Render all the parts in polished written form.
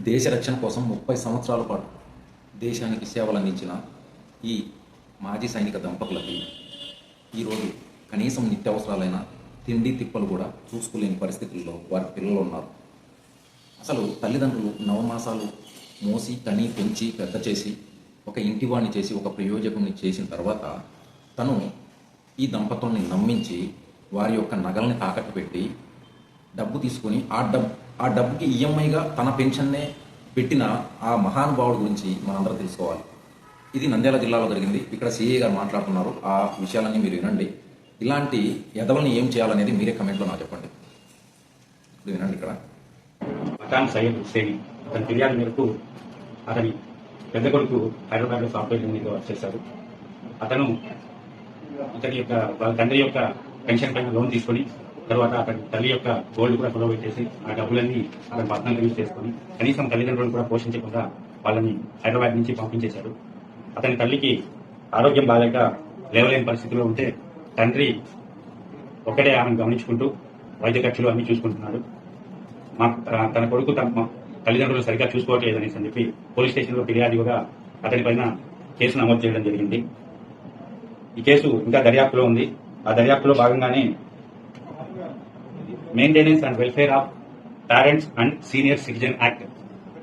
దేశ రక్షణ కోసం 30 సంవత్సరాల పాటు దేశానికి సేవలు అందించిన ఈ మాజీ సైనిక దంపతులకి ఈరోజు కనీసం నిత్యావసరాలైన తిండి తిప్పలు కూడా చూసుకోలేని పరిస్థితుల్లో వారి పిల్లలు ఉన్నారు. అసలు తల్లిదండ్రులు నవమాసాలు మోసి కని పెంచి పెద్ద చేసి ఒక ఇంటివాణ్ణి చేసి ఒక ప్రయోజకుని చేసిన తర్వాత తను ఈ దంపతుల్ని నమ్మించి వారి యొక్క నగల్ని తాకట్టు పెట్టి డబ్బు తీసుకొని ఆ డబ్బుకి ఈఎంఐగా తన పెన్షన్నే పెట్టిన ఆ మహానుభావుడి గురించి మనందరం తెలుసుకోవాలి. ఇది నంద్యాల జిల్లాలో జరిగింది. ఇక్కడ సిఐ గారు మాట్లాడుతున్నారు. ఆ విషయాలన్నీ మీరు వినండి. ఇలాంటి ఎదవల్ని ఏం చేయాలనేది మీరే కమెంట్లో నాకు చెప్పండి. ఇప్పుడు వినండి. ఇక్కడ మకాన్ సయ్యద్ హుస్సేన్ అతని ఫిర్యాదు మేరకు అతని పెద్ద కొడుకు హైదరాబాద్లో సాఫ్ట్వేర్ ఇంజనీర్గా వర్క్ చేశారు. అతను ఇతని యొక్క వాళ్ళ తండ్రి యొక్క పెన్షన్ పైన లోన్ తీసుకొని తర్వాత అతని తల్లి యొక్క గోల్డ్ కూడా కుదవ పెట్టేసి ఆ డబ్బులన్నీ అతని పర్సనల్ యూజ్ చేసుకుని కనీసం తల్లిదండ్రులను కూడా పోషించకుండా వాళ్ళని హైదరాబాద్ నుంచి పంపించేశారు. అతని తల్లికి ఆరోగ్యం బాగాలేక లేవలేని పరిస్థితిలో ఉంటే తండ్రి ఒక్కడే ఆమెను గమనించుకుంటూ వైద్య ఖర్చులు అన్ని చూసుకుంటున్నాడు. తన కొడుకు తన తల్లిదండ్రులు సరిగ్గా చూసుకోవట్లేదనేసి అని చెప్పి పోలీస్ స్టేషన్లో ఫిర్యాదుగా అతనిపైన కేసు నమోదు చేయడం జరిగింది. ఈ కేసు ఇంకా దర్యాప్తులో ఉంది. ఆ దర్యాప్తులో భాగంగానే maintenance and welfare of parents and senior citizen act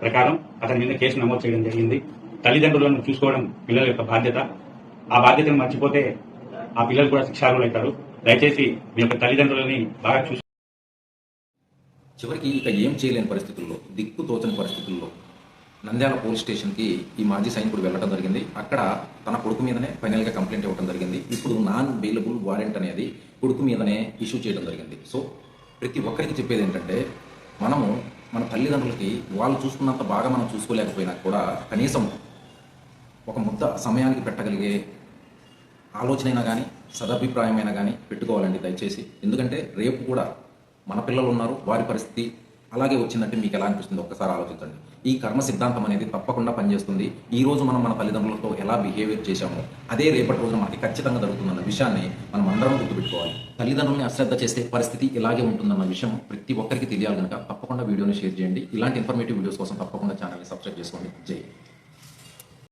ప్రకారం అతని మీద కేసు నమోదు చేయడం జరిగింది. తల్లిదండ్రులను చూసుకోవడం పిల్లల యొక్క బాధ్యత. ఆ బాధ్యతను మర్చిపోతే ఆ పిల్లలు కూడా శిక్షార్హులు అవుతారు. దయచేసి మీ యొక్క తల్లిదండ్రులని బాగా చూసి చివరికి ఇక ఏం చేయలేని పరిస్థితుల్లో, దిక్కు తోచని పరిస్థితుల్లో నంద్యాల పోలీస్ స్టేషన్కి ఈ మాజీ సైనికుడు వెళ్ళడం జరిగింది. అక్కడ తన కొడుకు మీదనే ఫైనల్గా కంప్లైంట్ ఇవ్వడం జరిగింది. ఇప్పుడు నాన్ బెయిలబుల్ వారెంట్ అనేది కొడుకు మీదనే ఇష్యూ చేయడం జరిగింది. సో ప్రతి ఒక్కరికి చెప్పేది ఏంటంటే, మనము మన తల్లిదండ్రులకి వాళ్ళు చూసుకున్నంత బాగా మనం చూసుకోలేకపోయినా కూడా కనీసం ఒక ముద్ద సమయానికి పెట్టగలిగే ఆలోచనైనా కానీ సదభిప్రాయమైనా కానీ పెట్టుకోవాలండి దయచేసి. ఎందుకంటే రేపు కూడా మన పిల్లలు ఉన్నారు, వారి పరిస్థితి అలాగే వచ్చిందంటే మీకు ఎలా అనిపిస్తుంది ఒక్కసారి ఆలోచించండి. ఈ కర్మ సిద్ధాంతం అనేది తప్పకుండా పనిచేస్తుంది. ఈ రోజు మనం మన తల్లిదండ్రులతో ఎలా బిహేవియర్ చేశామో అదే రేపటి రోజున మనకి ఖచ్చితంగా జరుగుతుందన్న విషయాన్ని మనం అందరం గుర్తుపెట్టుకోవాలి. తల్లిదండ్రుల్ని అశ్రద్ధ చేస్తే పరిస్థితి ఇలాగే ఉంటుందన్న విషయం ప్రతి ఒక్కరికి తెలియాలి కనుక తప్పకుండా వీడియోని షేర్ చేయండి. ఇలాంటి ఇన్ఫర్మేటివ్ వీడియోస్ కోసం తప్పకుండా ఛానల్ని సబ్స్క్రైబ్ చేసుకోండి. జై